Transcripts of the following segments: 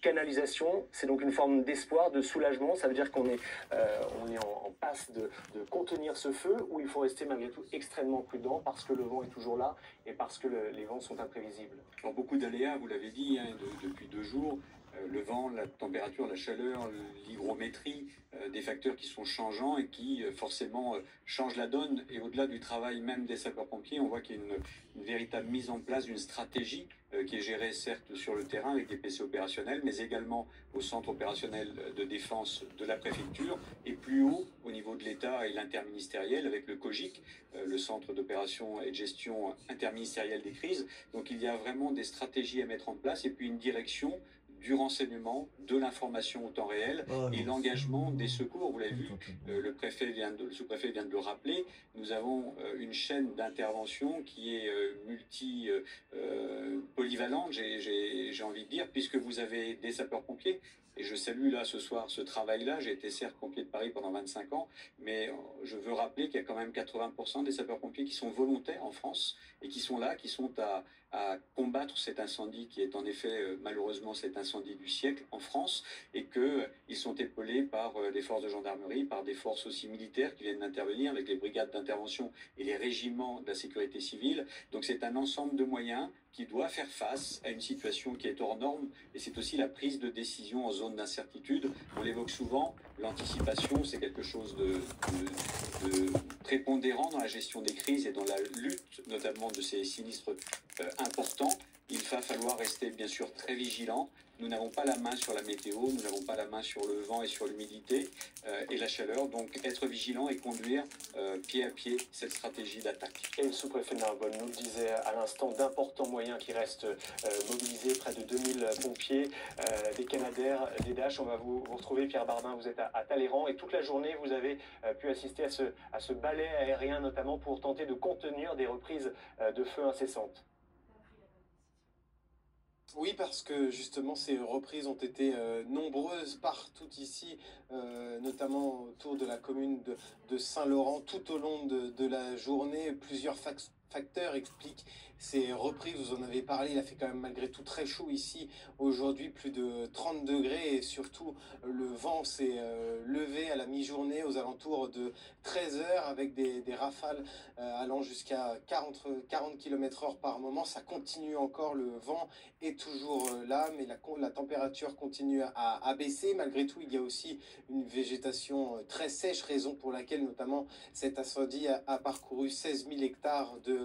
Canalisation, c'est donc une forme d'espoir, de soulagement. Ça veut dire qu'on est, en passe de contenir ce feu, où il faut rester malgré tout extrêmement prudent parce que le vent est toujours là et parce que les vents sont imprévisibles. Alors, beaucoup d'aléas, vous l'avez dit, hein, depuis 2 jours. Le vent, la température, la chaleur, l'hygrométrie, des facteurs qui sont changeants et qui forcément changent la donne. Et au-delà du travail même des sapeurs-pompiers, on voit qu'il y a une véritable mise en place d'une stratégie qui est gérée certes sur le terrain avec des PC opérationnels, mais également au centre opérationnel de défense de la préfecture et plus haut au niveau de l'État et l'interministériel avec le COGIC, le centre d'opération et de gestion interministérielle des crises. Donc il y a vraiment des stratégies à mettre en place et puis une direction du renseignement, de l'information au temps réel et l'engagement des secours. Vous l'avez vu, le sous-préfet vient de le rappeler. Nous avons une chaîne d'intervention qui est polyvalente, j'ai envie de dire, puisque vous avez des sapeurs-pompiers. Et je salue là ce soir ce travail-là. J'ai été certes pompier de Paris pendant 25 ans, mais je veux rappeler qu'il y a quand même 80% des sapeurs-pompiers qui sont volontaires en France et qui sont là, qui sont à combattre cet incendie qui est en effet malheureusement cet incendie du siècle en France, et qu'ils sont épaulés par des forces de gendarmerie, par des forces aussi militaires qui viennent d'intervenir avec les brigades d'intervention et les régiments de la sécurité civile. Donc c'est un ensemble de moyens qui doit faire face à une situation qui est hors norme, et c'est aussi la prise de décision en zone d'incertitude. On l'évoque souvent, l'anticipation c'est quelque chose de prépondérant dans la gestion des crises et dans la lutte notamment de ces sinistres importants. Il va falloir rester bien sûr très vigilant. Nous n'avons pas la main sur la météo, nous n'avons pas la main sur le vent et sur l'humidité et la chaleur. Donc être vigilant et conduire pied à pied cette stratégie d'attaque. Et le sous-préfet de Narbonne nous le disait à l'instant, d'importants moyens qui restent mobilisés, près de 2000 pompiers, des Canadair, des Dash. On va vous retrouver, Pierre Barbin, vous êtes à Talleyrand, et toute la journée vous avez pu assister à ce balai aérien notamment pour tenter de contenir des reprises de feu incessantes. Oui, parce que justement ces reprises ont été nombreuses partout ici, notamment autour de la commune de Saint-Laurent, tout au long de la journée. Plusieurs facteurs expliquent ces reprises, vous en avez parlé. Il a fait quand même malgré tout très chaud ici aujourd'hui, plus de 30 degrés, et surtout le vent s'est levé à la mi-journée aux alentours de 13 heures avec des rafales allant jusqu'à 40 km/h par moment. Ça continue encore, le vent est toujours là, mais la température continue à baisser. Malgré tout, il y a aussi une végétation très sèche, raison pour laquelle notamment cet incendie a parcouru 16 000 hectares de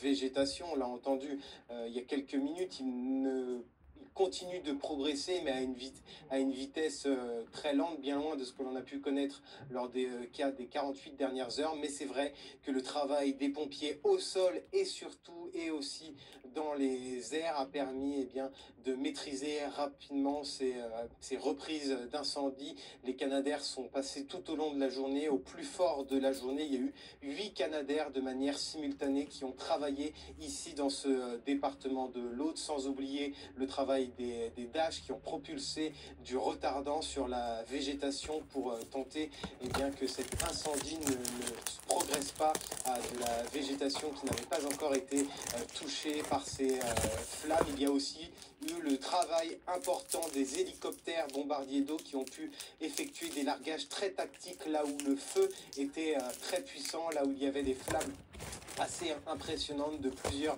végétation. On l'a entendu il y a quelques minutes, il continue de progresser, mais à une vitesse très lente, bien loin de ce que l'on a pu connaître lors des 48 dernières heures. Mais c'est vrai que le travail des pompiers au sol et surtout et aussi dans les airs a permis de maîtriser rapidement ces reprises d'incendie. Les Canadair sont passés tout au long de la journée. Au plus fort de la journée, il y a eu 8 Canadair de manière simultanée qui ont travaillé ici dans ce département de l'Aude, sans oublier le travail des Dash qui ont propulsé du retardant sur la végétation pour tenter que cet incendie ne progresse pas à de la végétation qui n'avait pas encore été touchée par ces flammes. Il y a aussi eu le travail important des hélicoptères bombardiers d'eau qui ont pu effectuer des largages très tactiques là où le feu était très puissant, là où il y avait des flammes assez impressionnante de plusieurs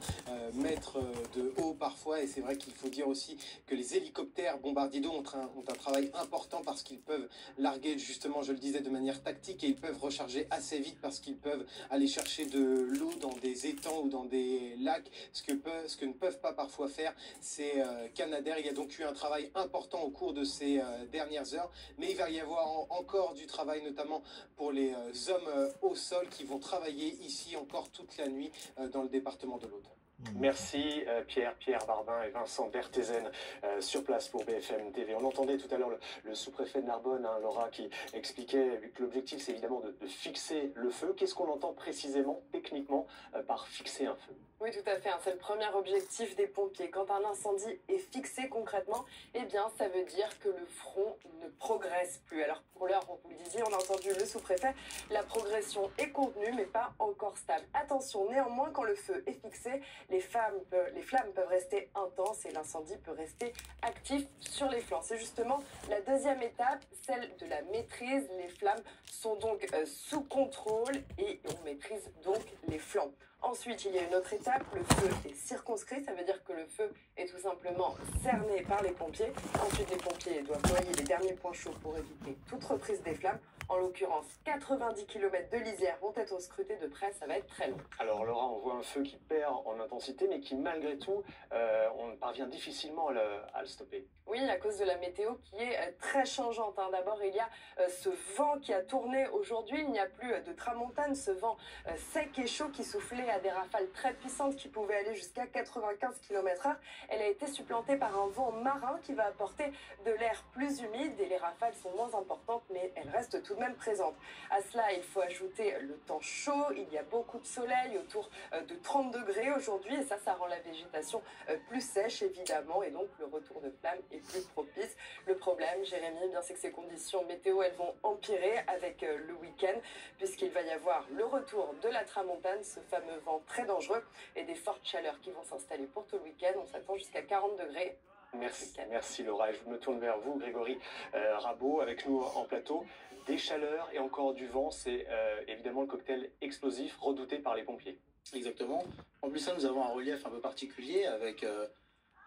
mètres de haut parfois. Et c'est vrai qu'il faut dire aussi que les hélicoptères bombardiers d'eau ont un travail important parce qu'ils peuvent larguer justement, je le disais, de manière tactique, et ils peuvent recharger assez vite parce qu'ils peuvent aller chercher de l'eau dans des étangs ou dans des lacs, ce que ne peuvent pas parfois faire ces Canadair. Il y a donc eu un travail important au cours de ces dernières heures, mais il va y avoir encore du travail, notamment pour les hommes au sol qui vont travailler ici encore toute la nuit dans le département de l'Aude. Merci Pierre Barbin et Vincent Berthézen sur place pour BFM TV. On entendait tout à l'heure le sous-préfet de Narbonne, Laura, qui expliquait que l'objectif c'est évidemment de fixer le feu. Qu'est-ce qu'on entend précisément, techniquement, par fixer un feu? Oui, tout à fait. C'est le premier objectif des pompiers. Quand un incendie est fixé concrètement, ça veut dire que le front ne progresse plus. Alors pour l'heure, vous le disiez, on a entendu le sous-préfet, la progression est contenue mais pas encore stable. Attention, néanmoins, quand le feu est fixé, les flammes peuvent rester intenses et l'incendie peut rester actif sur les flancs. C'est justement la deuxième étape, celle de la maîtrise. Les flammes sont donc sous contrôle et on maîtrise donc les flancs. Ensuite, il y a une autre étape, le feu est circonscrit, ça veut dire que le feu est tout simplement cerné par les pompiers. Ensuite, les pompiers doivent noyer les derniers points chauds pour éviter toute reprise des flammes. En l'occurrence, 90 km de lisière vont être scrutés de près, ça va être très long. Alors Laura, on voit un feu qui perd en intensité, mais qui malgré tout, on parvient difficilement à le stopper. Oui, à cause de la météo qui est très changeante. D'abord, il y a ce vent qui a tourné aujourd'hui. Il n'y a plus de tramontane, ce vent sec et chaud qui soufflait à des rafales très puissantes qui pouvaient aller jusqu'à 95 km/h. Elle a été supplantée par un vent marin qui va apporter de l'air plus humide et les rafales sont moins importantes, mais elles restent tout de même présentes. À cela, il faut ajouter le temps chaud. Il y a beaucoup de soleil, autour de 30 degrés aujourd'hui, et ça rend la végétation plus sèche, évidemment, et donc le retour de flammes est plus propice. Le problème, Jérémy, eh bien, c'est que ces conditions météo, elles vont empirer avec le week-end, puisqu'il va y avoir le retour de la tramontane, ce fameux vent très dangereux, et des fortes chaleurs qui vont s'installer pour tout le week-end. On s'attend jusqu'à 40 degrés. Merci Laura. Et je me tourne vers vous, Grégory Rabault, avec nous en plateau. Des chaleurs et encore du vent, c'est évidemment le cocktail explosif redouté par les pompiers. Exactement. En plus, ça, nous avons un relief un peu particulier avec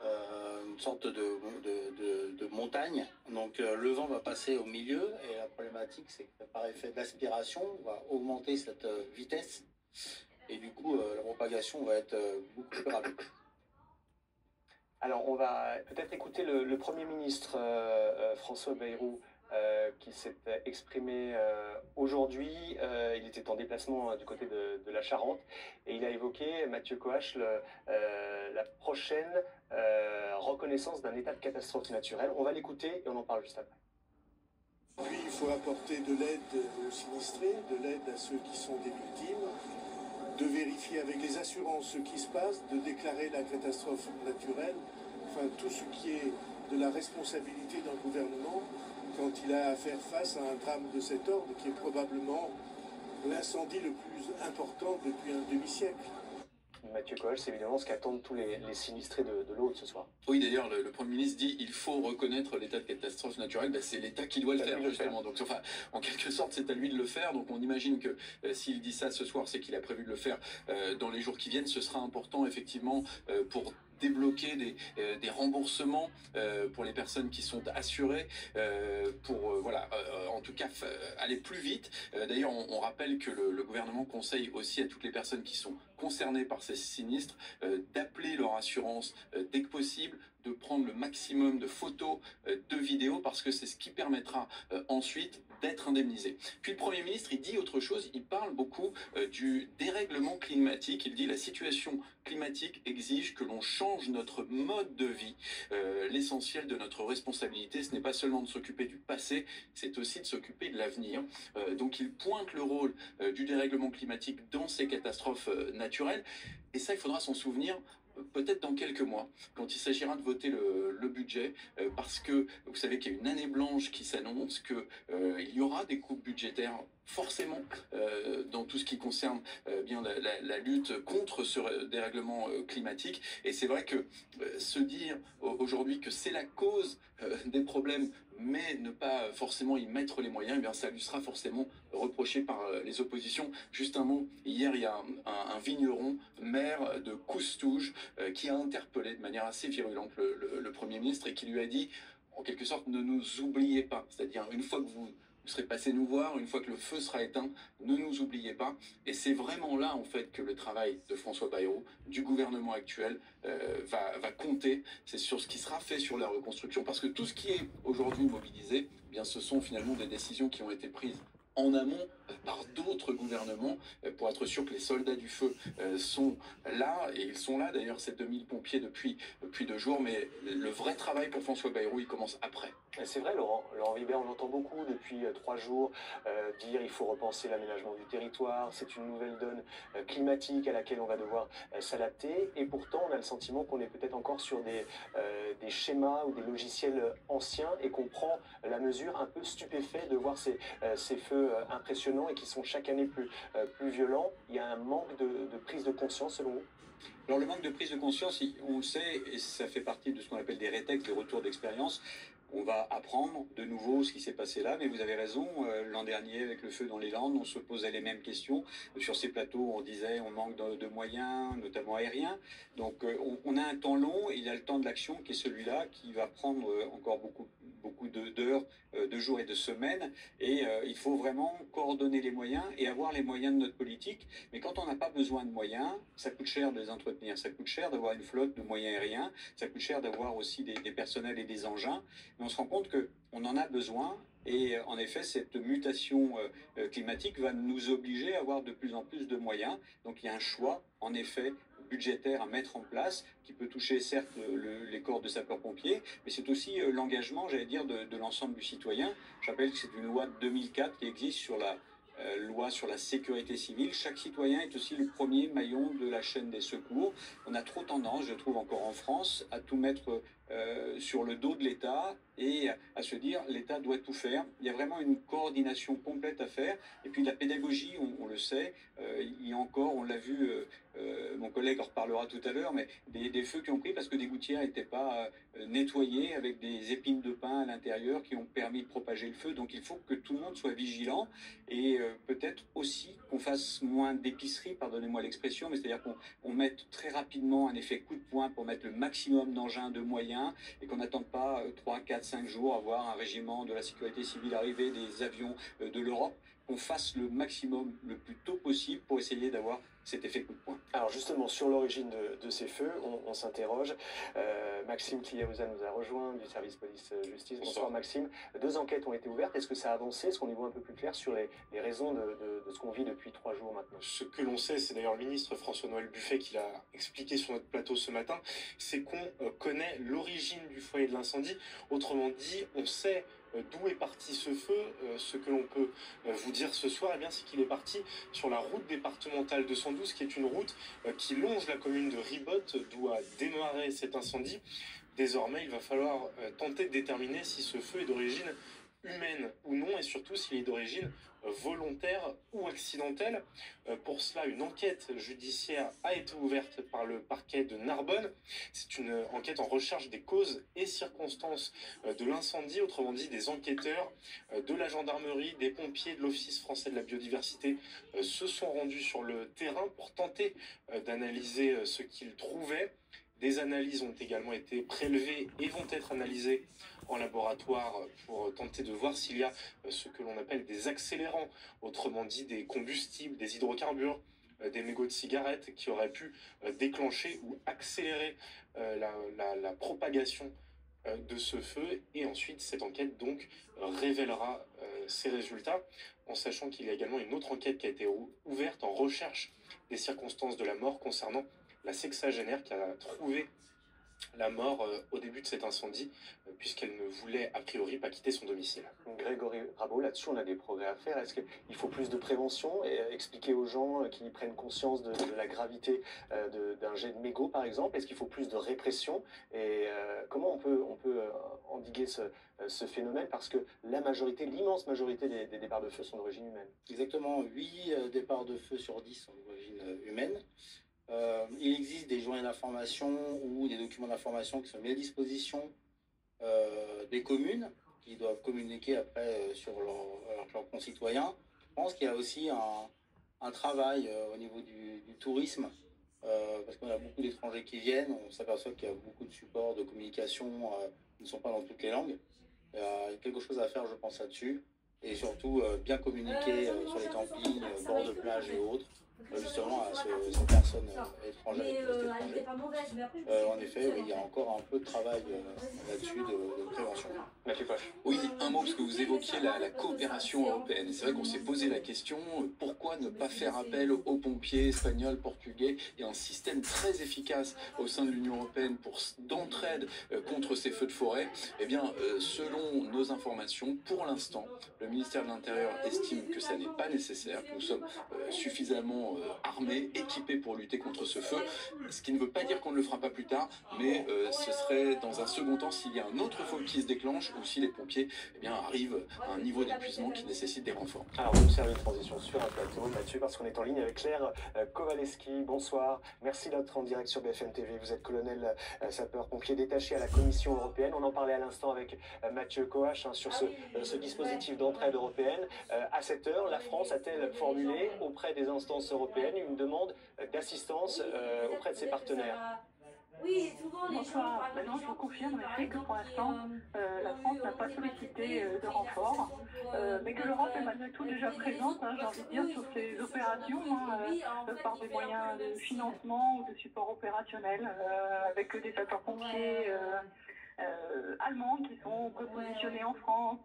une sorte de montagne. Donc le vent va passer au milieu et la problématique, c'est que par effet d'aspiration, on va augmenter cette vitesse et du coup, la propagation va être beaucoup plus rapide. Alors, on va peut-être écouter le Premier ministre François Bayrou qui s'est exprimé aujourd'hui. Il était en déplacement du côté de la Charente et il a évoqué, Mathieu Coache, la prochaine reconnaissance d'un état de catastrophe naturelle. On va l'écouter et on en parle juste après. Puis, il faut apporter de l'aide aux sinistrés, de l'aide à ceux qui sont des victimes, de vérifier avec les assurances ce qui se passe, de déclarer la catastrophe naturelle, enfin tout ce qui est de la responsabilité d'un gouvernement quand il a à faire face à un drame de cet ordre qui est probablement l'incendie le plus important depuis un demi-siècle. Mathieu Coache, c'est évidemment ce qu'attendent tous les sinistrés de l'Aude ce soir. Oui, d'ailleurs, le Premier ministre dit il faut reconnaître l'état de catastrophe naturelle. Ben, c'est l'État qui doit le faire, justement. Donc, enfin, en quelque sorte, c'est à lui de le faire. Donc, on imagine que s'il dit ça ce soir, c'est qu'il a prévu de le faire dans les jours qui viennent. Ce sera important, effectivement, pour débloquer des remboursements pour les personnes qui sont assurées, pour voilà, en tout cas aller plus vite. D'ailleurs, on rappelle que le gouvernement conseille aussi à toutes les personnes qui sont concernées par ces sinistres d'appeler leur assurance dès que possible, de prendre le maximum de photos, de vidéos, parce que c'est ce qui permettra ensuite d'être indemnisé. Puis le Premier ministre, il dit autre chose, il parle beaucoup du dérèglement climatique. Il dit la situation climatique exige que l'on change notre mode de vie. L'essentiel de notre responsabilité, ce n'est pas seulement de s'occuper du passé, c'est aussi de s'occuper de l'avenir. Donc il pointe le rôle du dérèglement climatique dans ces catastrophes naturelles. Et ça, il faudra s'en souvenir peut-être dans quelques mois, quand il s'agira de voter le budget, parce que vous savez qu'il y a une année blanche qui s'annonce, qu'il y aura des coupes budgétaires forcément dans tout ce qui concerne bien la lutte contre ce dérèglement climatique. Et c'est vrai que se dire aujourd'hui que c'est la cause des problèmes, mais ne pas forcément y mettre les moyens, eh bien ça lui sera forcément reproché par les oppositions. Juste un mot, hier il y a un vigneron, maire de Coustouge, qui a interpellé de manière assez virulente le Premier ministre et qui lui a dit, en quelque sorte, ne nous oubliez pas. C'est-à-dire, une fois que vous serez passé nous voir, une fois que le feu sera éteint, ne nous oubliez pas. Et c'est vraiment là, en fait, que le travail de François Bayrou, du gouvernement actuel, va compter. C'est sur ce qui sera fait sur la reconstruction. Parce que tout ce qui est aujourd'hui mobilisé, eh bien, ce sont finalement des décisions qui ont été prises en amont par d'autres gouvernements pour être sûr que les soldats du feu sont là, et ils sont là d'ailleurs, ces 2000 pompiers depuis 2 jours, mais le vrai travail pour François Bayrou, il commence après. C'est vrai, Laurent Vibert, on entend beaucoup depuis 3 jours dire il faut repenser l'aménagement du territoire, c'est une nouvelle donne climatique à laquelle on va devoir s'adapter, et pourtant on a le sentiment qu'on est peut-être encore sur des schémas ou des logiciels anciens et qu'on prend la mesure un peu stupéfait de voir ces feux impressionnants impressionnants et qui sont chaque année plus violents. Il y a un manque de prise de conscience selon vous? Alors le manque de prise de conscience, on le sait, et ça fait partie de ce qu'on appelle des rétex, des retours d'expérience. On va apprendre de nouveau ce qui s'est passé là, mais vous avez raison, l'an dernier avec le feu dans les Landes, on se posait les mêmes questions. Sur ces plateaux, on disait on manque de moyens, notamment aériens. Donc on a un temps long, et il y a le temps de l'action qui est celui-là, qui va prendre encore beaucoup d'heures, de jours et de semaines. Et il faut vraiment coordonner les moyens et avoir les moyens de notre politique. Mais quand on n'a pas besoin de moyens, ça coûte cher de les entretenir, ça coûte cher d'avoir une flotte de moyens aériens, ça coûte cher d'avoir aussi des personnels et des engins. Mais on se rend compte qu'on en a besoin et en effet cette mutation climatique va nous obliger à avoir de plus en plus de moyens. Donc il y a un choix en effet budgétaire à mettre en place qui peut toucher certes les corps de sapeurs-pompiers, mais c'est aussi l'engagement, j'allais dire, de l'ensemble du citoyen. Je rappelle que c'est une loi de 2004 qui existe sur la loi sur la sécurité civile. Chaque citoyen est aussi le premier maillon de la chaîne des secours. On a trop tendance, je trouve encore en France, à tout mettre sur le dos de l'État et à se dire l'État doit tout faire. Il y a vraiment une coordination complète à faire. Et puis la pédagogie, on le sait, il y a encore, on l'a vu, mon collègue en reparlera tout à l'heure, mais des feux qui ont pris parce que des gouttières n'étaient pas nettoyées avec des épines de pin à l'intérieur qui ont permis de propager le feu. Donc il faut que tout le monde soit vigilant et peut-être aussi qu'on fasse moins d'épicerie, pardonnez-moi l'expression, mais c'est-à-dire qu'on mette très rapidement un effet coup de poing pour mettre le maximum d'engins, de moyens, et qu'on n'attende pas 3, 4, 5 jours à voir un régiment de la sécurité civile arriver, des avions de l'Europe, qu'on fasse le maximum le plus tôt possible pour essayer d'avoir cet effet coup de poing. Alors justement, sur l'origine de ces feux, on s'interroge. Maxime Cliaouza nous a rejoint du service police-justice. Bonsoir Maxime. 2 enquêtes ont été ouvertes. Est-ce que ça a avancé? Est-ce qu'on y voit un peu plus clair sur les raisons de ce qu'on vit depuis 3 jours maintenant? Ce que l'on sait, c'est d'ailleurs le ministre François-Noël Buffet qui l'a expliqué sur notre plateau ce matin, c'est qu'on connaît l'origine du foyer de l'incendie. Autrement dit, on sait d'où est parti ce feu. Ce que l'on peut vous dire ce soir, eh bien, c'est qu'il est parti sur la route départementale 212, qui est une route qui longe la commune de Ribotte, d'où a démarré cet incendie. Désormais, il va falloir tenter de déterminer si ce feu est d'origine humaine ou non, et surtout s'il est d'origine volontaire ou accidentelle. Pour cela, une enquête judiciaire a été ouverte par le parquet de Narbonne. C'est une enquête en recherche des causes et circonstances de l'incendie, autrement dit des enquêteurs de la gendarmerie, des pompiers, de l'Office français de la biodiversité se sont rendus sur le terrain pour tenter d'analyser ce qu'ils trouvaient. Des analyses ont également été prélevées et vont être analysées en laboratoire pour tenter de voir s'il y a ce que l'on appelle des accélérants, autrement dit des combustibles, des hydrocarbures, des mégots de cigarettes qui auraient pu déclencher ou accélérer la propagation de ce feu. Et ensuite, cette enquête donc révélera ses résultats, en sachant qu'il y a également une autre enquête qui a été ouverte en recherche des circonstances de la mort concernant la sexagénaire qui a trouvé la mort au début de cet incendie, puisqu'elle ne voulait a priori pas quitter son domicile. Grégory Rabault, là-dessus on a des progrès à faire. Est-ce qu'il faut plus de prévention et expliquer aux gens qui prennent conscience de la gravité d'un jet de mégot par exemple? Est-ce qu'il faut plus de répression? Et comment on peut endiguer ce phénomène? Parce que l'immense majorité des départs de feu sont d'origine humaine. Exactement, 8 départs de feu sur 10 sont d'origine humaine. Il existe des journaux d'information ou des documents d'information qui sont mis à disposition des communes qui doivent communiquer après sur leurs concitoyens. Je pense qu'il y a aussi un travail au niveau du tourisme parce qu'on a beaucoup d'étrangers qui viennent. On s'aperçoit qu'il y a beaucoup de supports de communication qui ne sont pas dans toutes les langues. Il y a quelque chose à faire, je pense, là-dessus. Et surtout, bien communiquer sur les campings, bords de plage et autres. Justement à ces personnes étrangères. En effet, oui, il y a encore un peu de travail là-dessus de prévention. Oui, un mot, parce que vous évoquiez la coopération européenne. C'est vrai qu'on s'est posé la question, pourquoi ne pas faire appel aux pompiers espagnols, portugais, et un système très efficace au sein de l'Union européenne d'entraide contre ces feux de forêt? Eh bien, selon nos informations, pour l'instant, le ministère de l'Intérieur estime que ça n'est pas nécessaire, que nous sommes suffisamment armés, équipés pour lutter contre ce feu, ce qui ne veut pas dire qu'on ne le fera pas plus tard, mais ce serait dans un second temps s'il y a un autre feu qui se déclenche ou si les pompiers bien, arrivent à un niveau d'épuisement qui nécessite des renforts. Alors, vous me servez une transition sur un plateau, Mathieu, parce qu'on est en ligne avec Claire Kowaleski. Bonsoir, merci d'être en direct sur BFM TV. Vous êtes colonel sapeur-pompier détaché à la Commission européenne. On en parlait à l'instant avec Mathieu Coache sur ce dispositif d'entraide européenne. À cette heure, la France a-t-elle formulé auprès des instances européennes une demande d'assistance auprès de ses partenaires? Oui, souvent les gens. Maintenant, je vous confirme en effet que pour l'instant, la France n'a pas sollicité de renfort, mais que l'Europe est malgré tout déjà présente, j'ai envie de dire, sur ces opérations, par des moyens de financement ou de support opérationnel, avec des sapeurs-pompiers allemands qui sont repositionnés en France,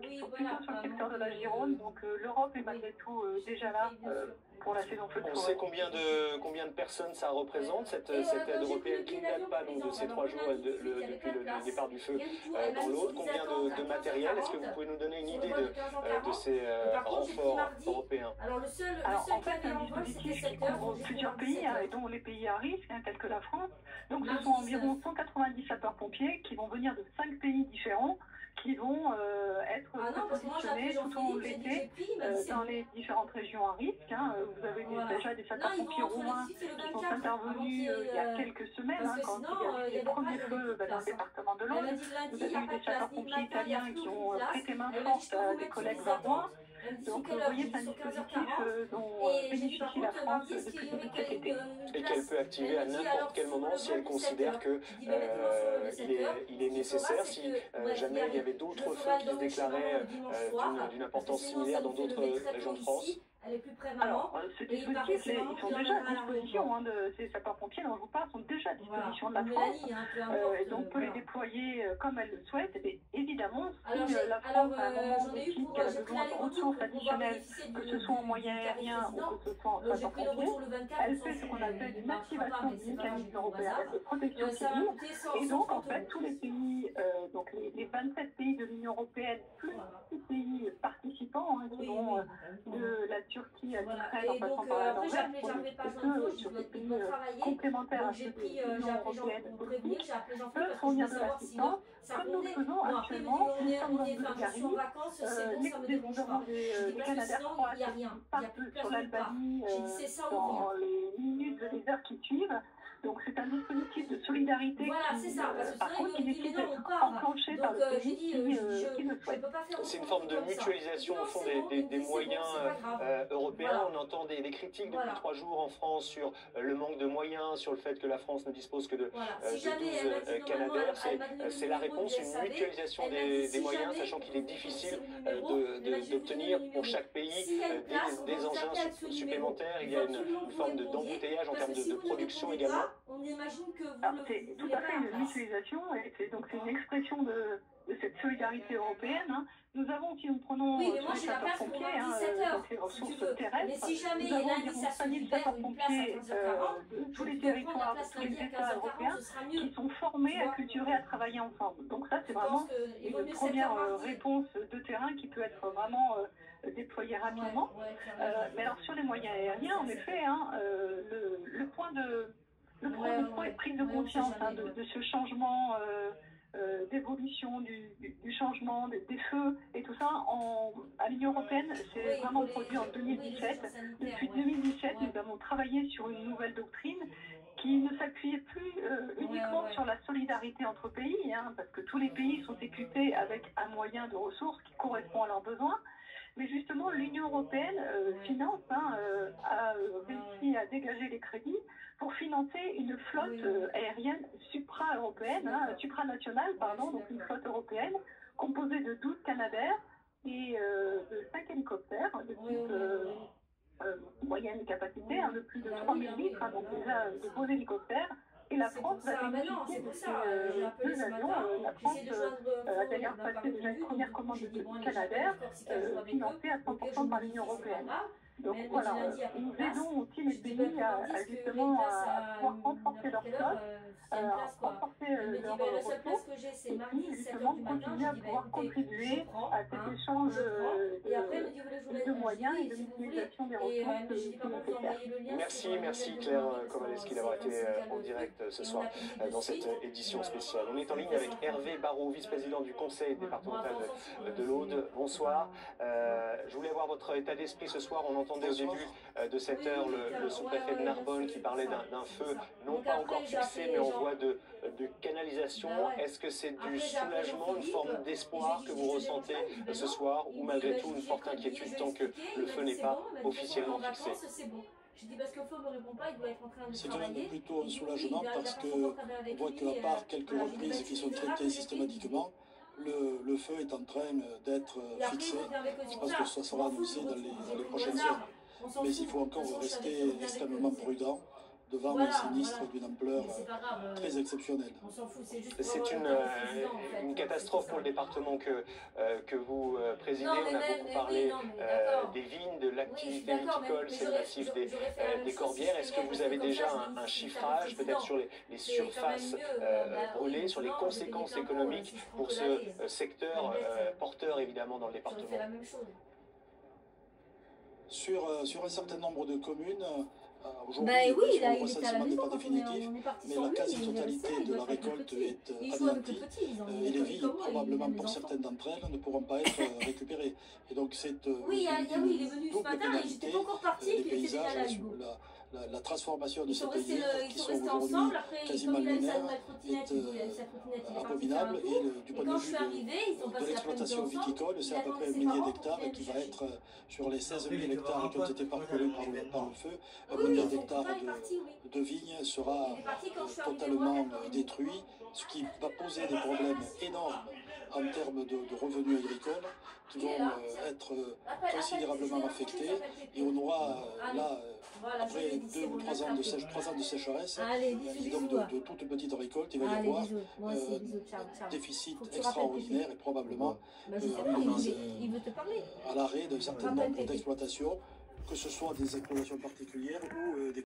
qui sont plutôt sur le secteur de la Gironde. Donc l'Europe est malgré tout déjà là pour la saison feu de forêt. On sait combien de personnes ça représente, cette aide européenne qui ne date pas donc, de ces 3 jours depuis le départ du feu dans l'autre. Combien de matériel? Est-ce que vous pouvez nous donner une idée de ces renforts européens? Alors en fait, c'est un dispositif qui couvre plusieurs pays, et dont les pays à risque, tels que la France. Donc ce sont environ 190 sapeurs-pompiers qui vont venir de 5 pays différents, qui vont être positionnés tout au long de l'été dans les différentes régions à risque. Vous avez déjà des sapeurs-pompiers roumains qui sont intervenus il y a quelques semaines, quand il y a eu les premiers feux dans le département de l'Aude. Vous avez eu des sapeurs-pompiers italiens qui ont prêté main forte à des collègues varois. Donc vous voyez, c'est un dispositif dont bénéficie la France depuis le début de cet été. Et qu'elle peut activer à n'importe quel moment si elle considère que il est nécessaire, si jamais il y avait d'autres feux qui se déclaraient d'une importance similaire dans d'autres régions de France. Alors, ce dispositif, ils sont déjà à disposition, ces sapeurs-pompiers dont je vous parle sont déjà à disposition de la France, et donc on peut les déployer comme elle le souhaite. Et évidemment, si la France à un moment décide qu'elle a besoin de ressources additionnelles, que ce soit en moyen aérien ou que ce soit en sapeurs-pompiers, elle fait ce qu'on appelle une activation du mécanisme européen de protection civile. Et donc, en fait, tous les pays, donc les 27 pays de l'Union européenne, plus les pays participants, qui vont de la Turquie à l'Ukraine en passant par la Norvège, sur des pays complémentaires à ceux de l'Union européenne politique, peuvent fournir de l'assistance, comme nous le faisons actuellement. Nous sommes en Bulgarie, les gouvernements des Canadaires croates partent sur l'Albanie dans les minutes, les heures qui suivent. Donc c'est un dispositif de solidarité qui décide d'être enclenché par le pays qui le souhaite. C'est une forme de mutualisation au fond des moyens européens. On entend des critiques depuis 3 jours en France sur le manque de moyens, sur le fait que la France ne dispose que de 12 Canadaires. C'est la réponse, une mutualisation des moyens, sachant qu'il est difficile d'obtenir pour chaque pays des engins supplémentaires. Il y a une forme d'embouteillage en termes de production également. On imagine que c'est tout à fait une mutualisation, et c'est une expression de cette solidarité européenne. Nous avons, si nous prenons sur les sapeurs-pompiers, donc les ressources terrestres, nous avons environ 5000 sapeurs-pompiers de tous les territoires, de tous les États européens, qui sont formés, acculturés à travailler ensemble. Donc ça, c'est vraiment une première réponse de terrain qui peut être vraiment déployée rapidement. Mais alors sur les moyens aériens, en effet, le point de prise de conscience de ce changement d'évolution, du changement des feux et tout ça à l'Union européenne, c'est vraiment produit en 2017. Depuis 2017, nous avons travaillé sur une nouvelle doctrine qui ne s'appuyait plus uniquement sur la solidarité entre pays, parce que tous les pays sont équipés avec un moyen de ressources qui correspond à leurs besoins. Mais justement, l'Union européenne finance, a réussi à dégager les crédits pour financer une flotte aérienne supranationale, donc une flotte européenne composée de 12 Canadair et de 5 hélicoptères de type moyenne capacité, de plus de 3000 litres, donc déjà de beaux hélicoptères. Et la France va bénéficier de ces 2 avions. La France a d'ailleurs passé déjà une première commande de Canadair financée à 100% par l'Union européenne. Donc voilà, nous aidons aussi les pays à justement à pouvoir renforcer leur flotte, renforcer leurs ressources, et puis justement continuer à pouvoir contribuer à cet échange de moyens et de l'utilisation des ressources qui nous fait faire. Merci Claire Kowaleski d'avoir été en direct ce soir dans cette édition spéciale. On est en ligne avec Hervé Barraud, vice-président du conseil départemental de l'Aude. Bonsoir. Je voulais avoir votre état d'esprit ce soir. On entendait au début de cette heure le sous-préfet de Narbonne qui parlait d'un feu non pas encore fixé mais en voie de canalisation. Est-ce que c'est du soulagement, une forme d'espoir que vous ressentez ce soir ou malgré tout une forte inquiétude tant que le feu n'est pas officiellement fixé? C'est quand même plutôt un soulagement parce qu'on voit qu'à part quelques reprises qui sont traitées systématiquement, le feu est en train d'être fixé. Je pense que ça sera annoncé dans les prochaines heures. Mais il faut encore rester extrêmement prudent devant un sinistre d'une ampleur très exceptionnelle. C'est une catastrophe pour le département que vous présidez. On a beaucoup parlé des vignes, de l'activité viticole, c'est le massif des Corbières. Est-ce que vous avez déjà un chiffrage, peut-être sur les surfaces brûlées, sur les conséquences économiques pour ce secteur porteur évidemment dans le département? Sur un certain nombre de communes, aujourd'hui, le recensement n'est pas définitif, mais la quasi-totalité de la récolte est anéantie et les vignes, probablement pour certaines d'entre elles, ne pourront pas être récupérées. Et donc c'est une double pénalité des paysages, la transformation de ces pays qui sont aujourd'hui quasiment lunaires est abominable et du point de vue de l'exploitation viticole, c'est à peu près 1 millier d'hectares qui va être sur les 16 000 hectares qui ont été parcourus par le feu, 1 million d'hectares de vignes sera totalement détruit, ce qui va poser des problèmes énormes en termes de revenus agricoles qui vont être considérablement affectés et on aura là après 2 ou 3 ans de sécheresse, et donc de toute petite récolte, il va y avoir un déficit extraordinaire et probablement à l'arrêt d'un certain nombre d'exploitations, que ce soit des exploitations particulières ou des